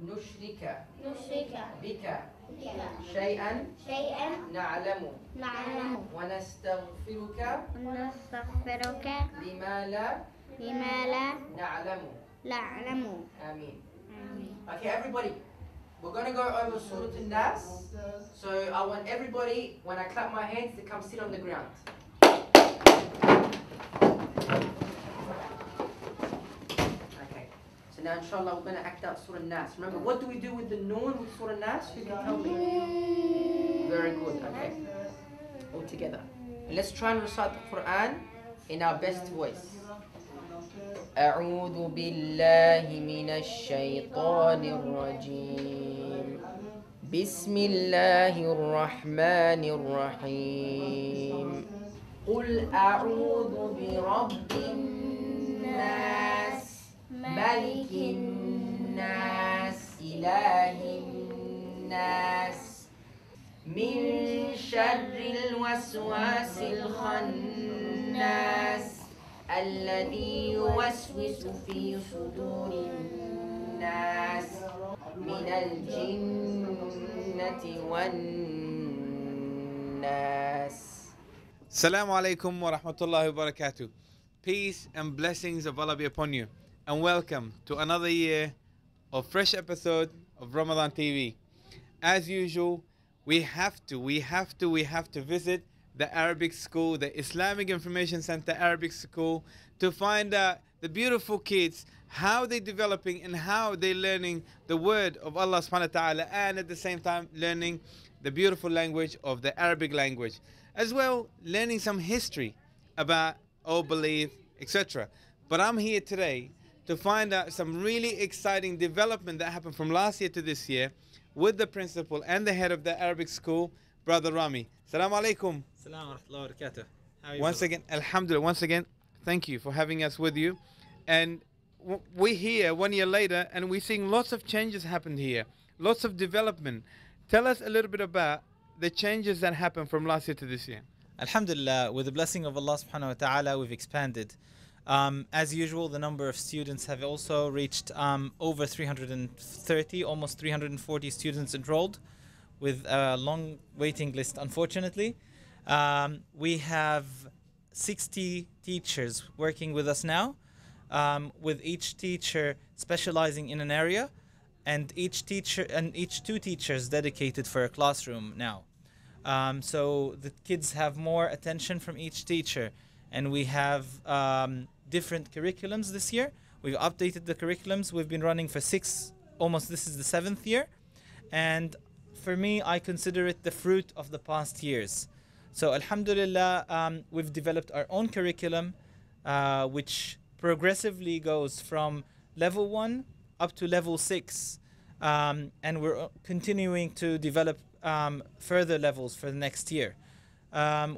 نشرك نشرك بك بك شيئا شيئا نعلم نعلم ونستغفرك ونستغفرك لما لا لما لا نعلم. نعلم. Ameen. آمين. Okay, everybody, we're going to go over Surah An-Nas. So I want everybody, when I clap my hands, to come sit on the ground. Okay, so now inshallah we're going to act out Surah An-Nas. Remember, what do we do with the noon with Surah An-Nas? Who can tell me? Very good, okay. All together. And let's try and recite the Quran in our best voice. أعوذ بالله من الشيطان الرجيم بسم الله الرحمن الرحيم قل أعوذ برب الناس ملك الناس إله الناس من شر الوسواس الخناس الذي يوسوس في صدور الناس من الجنة والناس. Assalamu alaikum wa rahmatullahi wa barakatuh. Peace and blessings of Allah be upon you. And welcome to another year of fresh episode of Ramadan TV. As usual, we have to visit the Arabic school, the Islamic Information Center Arabic School, to find out the beautiful kids, how they're developing and how they're learning the word of Allah subhanahu wa ta'ala, and at the same time learning the beautiful language of the Arabic language. As well, learning some history about our belief, etc. But I'm here today to find out some really exciting development that happened from last year to this year with the principal and the head of the Arabic school, Brother Rami. Assalamu alaikum. Assalamu alaikum wa barakatuh. How are you? Once again, alhamdulillah, once again, thank you for having us with you. And we're here 1 year later and we're seeing lots of changes happened here, lots of development. Tell us a little bit about the changes that happened from last year to this year. Alhamdulillah, with the blessing of Allah subhanahu wa ta'ala, we've expanded. As usual, the number of students have also reached over 330, almost 340 students enrolled, with a long waiting list, unfortunately. We have 60 teachers working with us now, with each teacher specializing in an area, and each two teachers dedicated for a classroom now. So the kids have more attention from each teacher, and we have different curriculums this year. We've updated the curriculums. We've been running for this is the 7th year, and for me, I consider it the fruit of the past years. So alhamdulillah, we've developed our own curriculum, which progressively goes from level 1 up to level 6. And we're continuing to develop further levels for the next year.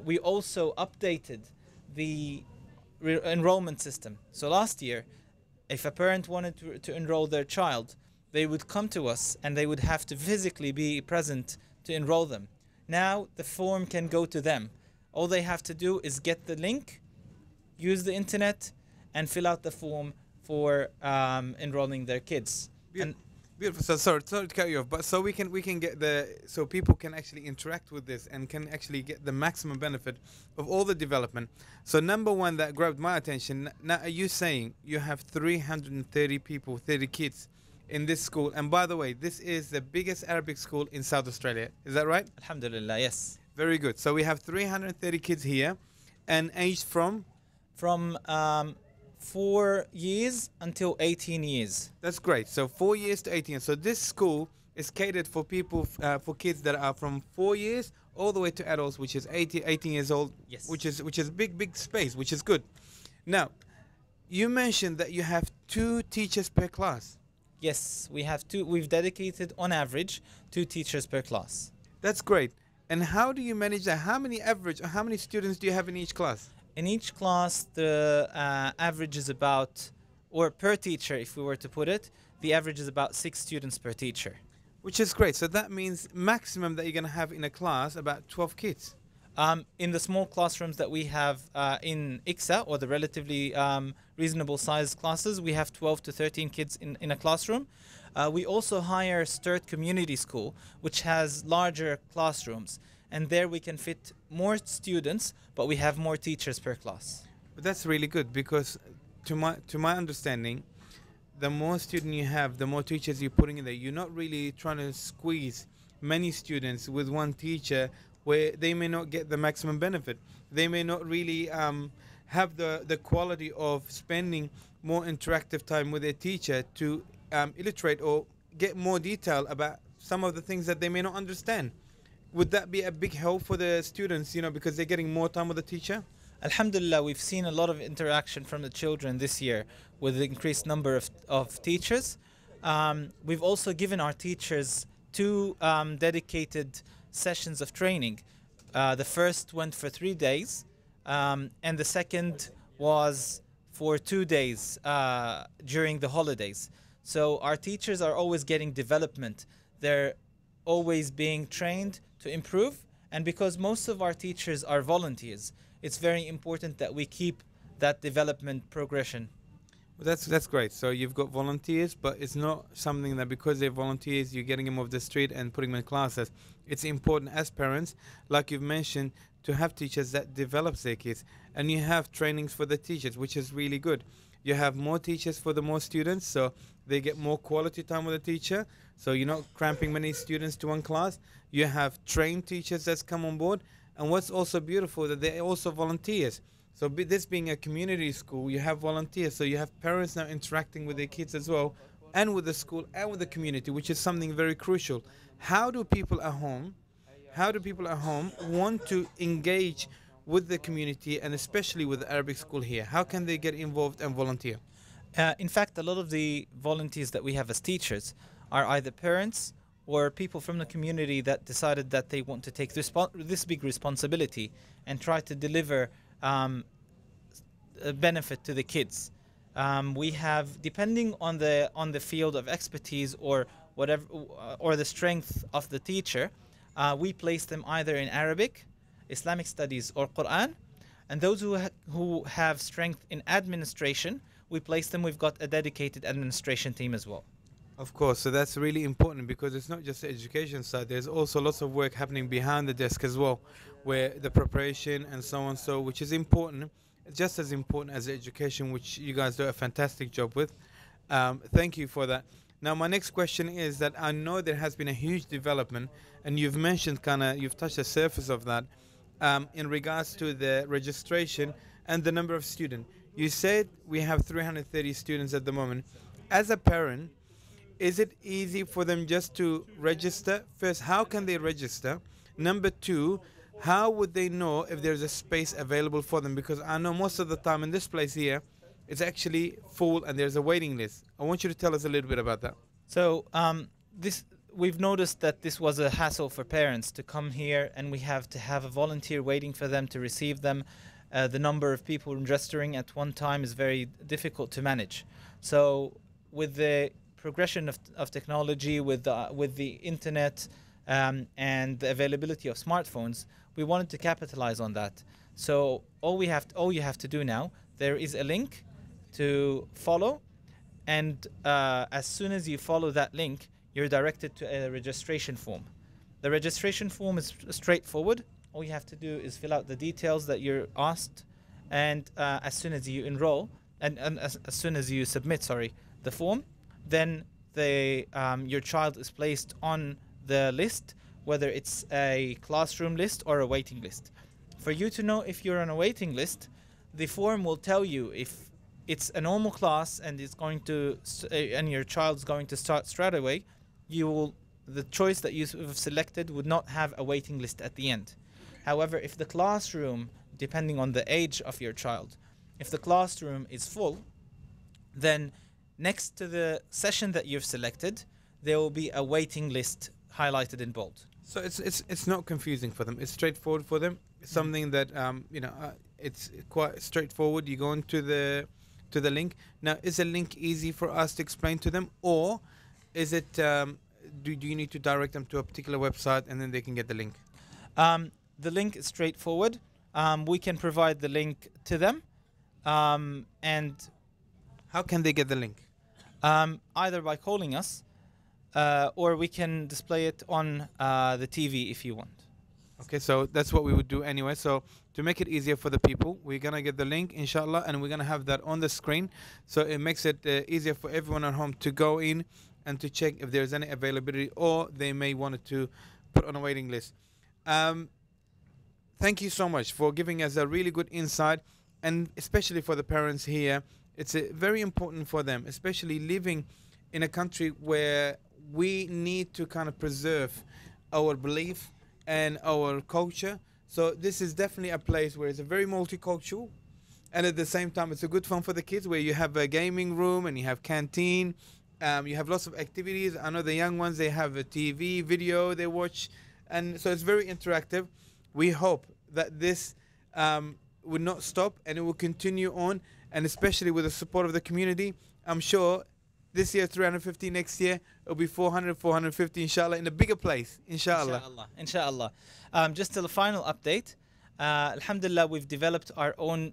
We also updated the enrollment system. So last year, if a parent wanted to enroll their child, they would come to us and they would have to physically be present to enroll them. Now the form can go to them. All they have to do is get the link, use the internet, and fill out the form for enrolling their kids. Beautiful. So sorry to cut you off, but so we can get so people can actually interact with this and can actually get the maximum benefit of all the development. So number one that grabbed my attention. Now, are you saying you have 330 people, 30 kids in this school? And by the way, this is the biggest Arabic school in South Australia. Is that right? Alhamdulillah, yes. Very good. So we have 330 kids here, and aged from 4 years until 18 years. That's great. So 4 years to 18 years. So this school is catered for people, for kids that are from 4 years all the way to adults, which is 18 years old. Yes. Which is big space, which is good. Now, you mentioned that you have 2 teachers per class. Yes, we have 2. We've dedicated, on average, 2 teachers per class. That's great. And how do you manage that? How many students do you have in each class? In each class, the average is about, or per teacher, if we were to put it, the average is about 6 students per teacher. Which is great. So that means maximum that you're going to have in a class about 12 kids. In the small classrooms that we have in ICSA, or the relatively reasonable sized classes, we have 12 to 13 kids in a classroom. We also hire Sturt Community School, which has larger classrooms. And there we can fit more students, but we have more teachers per class. But that's really good, because to my understanding, the more student you have, the more teachers you're putting in there. You're not really trying to squeeze many students with one teacher where they may not get the maximum benefit. They may not really have the quality of spending more interactive time with their teacher to illustrate or get more detail about some of the things that they may not understand. Would that be a big help for the students, because they're getting more time with the teacher? Alhamdulillah, we've seen a lot of interaction from the children this year with the increased number of teachers. We've also given our teachers 2 dedicated sessions of training. The first went for 3 days, and the second was for 2 days during the holidays. So our teachers are always getting development. They're always being trained to improve, and because most of our teachers are volunteers, it's very important that we keep that development progression. Well, that's great. So you've got volunteers, but it's not something that because they're volunteers, you're getting them off the street and putting them in classes. It's important as parents, like you've mentioned, to have teachers that develops their kids, and you have trainings for the teachers, which is really good. You have more teachers for the more students, so they get more quality time with the teacher. So you're not cramping many students to one class. You have trained teachers that's come on board, and what's also beautiful that they're also volunteers. So this being a community school, you have volunteers, so you have parents now interacting with their kids as well, and with the school and with the community, which is something very crucial. How do people at home want to engage with the community, and especially with the Arabic school here? How can they get involved and volunteer? In fact, a lot of the volunteers that we have as teachers are either parents or people from the community that decided that they want to take this big responsibility and try to deliver a benefit to the kids. We have, depending on the field of expertise or whatever, or the strength of the teacher, we place them either in Arabic, Islamic studies, or Quran. And those who have strength in administration, we place them. We've got a dedicated administration team as well. Of course, so that's really important, because it's not just the education side. There's also lots of work happening behind the desk as well, where the preparation and so on, which is important, just as important as the education, which you guys do a fantastic job with. Thank you for that. Now, my next question is that I know there has been a huge development, and you've mentioned you've touched the surface of that in regards to the registration and the number of students. You said we have 330 students at the moment. As a parent, is it easy for them just to register? First, how can they register? Number 2, how would they know if there's a space available for them? Because I know most of the time in this place here, it's actually full and there's a waiting list. I want you to tell us a little bit about that. So we've noticed that this was a hassle for parents to come here, and we have to have a volunteer waiting for them to receive them. The number of people registering at one time is very difficult to manage. So with the progression of technology, with the internet and the availability of smartphones, we wanted to capitalize on that. So all you have to do now, there is a link to follow, and as soon as you follow that link, you're directed to a registration form. The registration form is straightforward. All you have to do is fill out the details that you're asked, and as soon as you enroll, and as soon as you submit, the form, then your child is placed on the list, whether it's a classroom list or a waiting list. For you to know if you're on a waiting list, the form will tell you if it's a normal class and and your child's going to start straight away. The choice that you've selected would not have a waiting list at the end. However, if the classroom, depending on the age of your child, if the classroom is full, then next to the session that you've selected, there will be a waiting list highlighted in bold. So it's not confusing for them. It's straightforward for them. It's something that it's quite straightforward. You go into the link. Now, is the link easy for us to explain to them, or is it do you need to direct them to a particular website and then they can get the link? the link is straightforward. We can provide the link to them, and How can they get the link? either by calling us, or we can display it on the TV if you want. Okay, so that's what we would do anyway. So to make it easier for the people, we're gonna get the link, inshallah, and we're gonna have that on the screen. So it makes it easier for everyone at home to go in and to check if there's any availability, or they may want it to put on a waiting list. Thank you so much for giving us a really good insight, and especially for the parents here. It's very important for them, especially living in a country where we need to kind of preserve our belief and our culture. So this is definitely a place where it's a very multicultural, and at the same time it's a good fun for the kids, where you have a gaming room and you have canteen, you have lots of activities. I know the young ones, they have a TV video they watch, and so it's very interactive. We hope that this would not stop and it will continue on, and especially with the support of the community. I'm sure this year 350, next year it'll be 400, 450, inshallah, in a bigger place, inshallah. Inshallah. Just a final update. Alhamdulillah, we've developed our own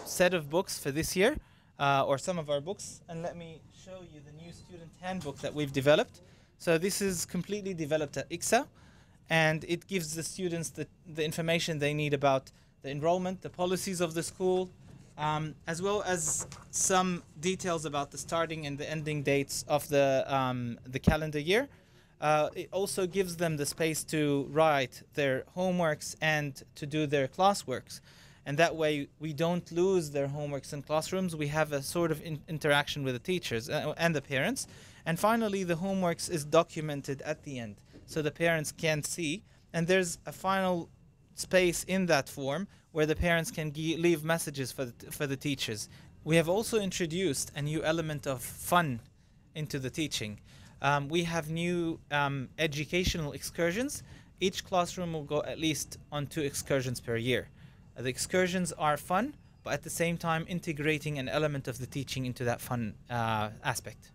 set of books for this year, or some of our books. And let me show you the new student handbook that we've developed. So this is completely developed at ICSA, and it gives the students the information they need about the enrollment, the policies of the school, as well as some details about the starting and the ending dates of the calendar year. It also gives them the space to write their homeworks and to do their classworks. And that way we don't lose their homeworks in classrooms. We have a sort of interaction with the teachers and the parents. And finally, the homeworks is documented at the end, so the parents can see. And there's a final space in that form where the parents can leave messages for the teachers. We have also introduced a new element of fun into the teaching. We have new educational excursions. Each classroom will go at least on 2 excursions per year. The excursions are fun, but at the same time integrating an element of the teaching into that fun aspect.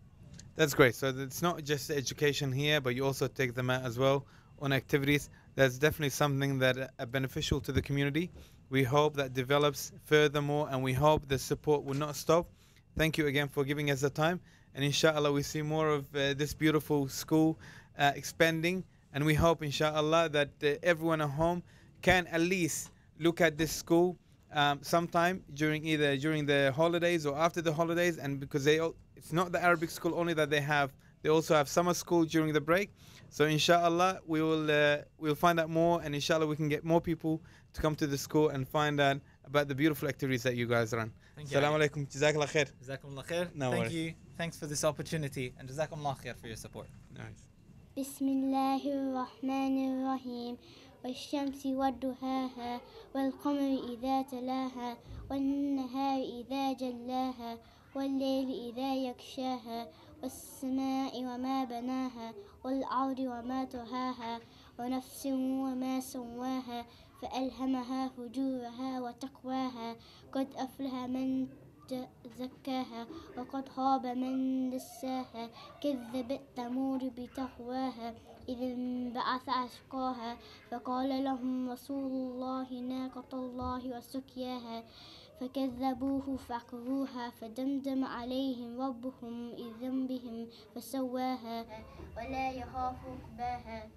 That's great. So it's not just education here, but you also take them out as well on activities. That's definitely something that are beneficial to the community. We hope that develops furthermore, and we hope the support will not stop. Thank you again for giving us the time, and inshallah we see more of this beautiful school expanding, and we hope inshallah that everyone at home can at least look at this school sometime during the holidays or after the holidays, and because it's not the Arabic school only that they also have summer school during the break. So inshallah we'll find out more, and inshallah we can get more people to come to the school and find out about the beautiful activities that you guys run. Assalamu alaikum. Jazakallah khair. Jazakumullah khair. No Thank worries. you. Thanks for this opportunity, and Jazakumullah khair for your support. Nice. بسم الله الرحمن الرحيم والشمس وضحاها والقمر إذا تلاها والنهار إذا جلاها والليل إذا يغشاها والسماء وما بناها والأرض وما طحاها ونفس وما سواها فألهمها فجورها وتقواها قد أفلح من زكاها وقد خاب من دساها كذبت ثمود بتقواها إذ انبعث أشقاها فقال لهم رسول الله ناقة الله وسقياها فكذبوه فعقروها فدمدم عليهم ربهم بذنبهم فسواها ولا يخاف عقباها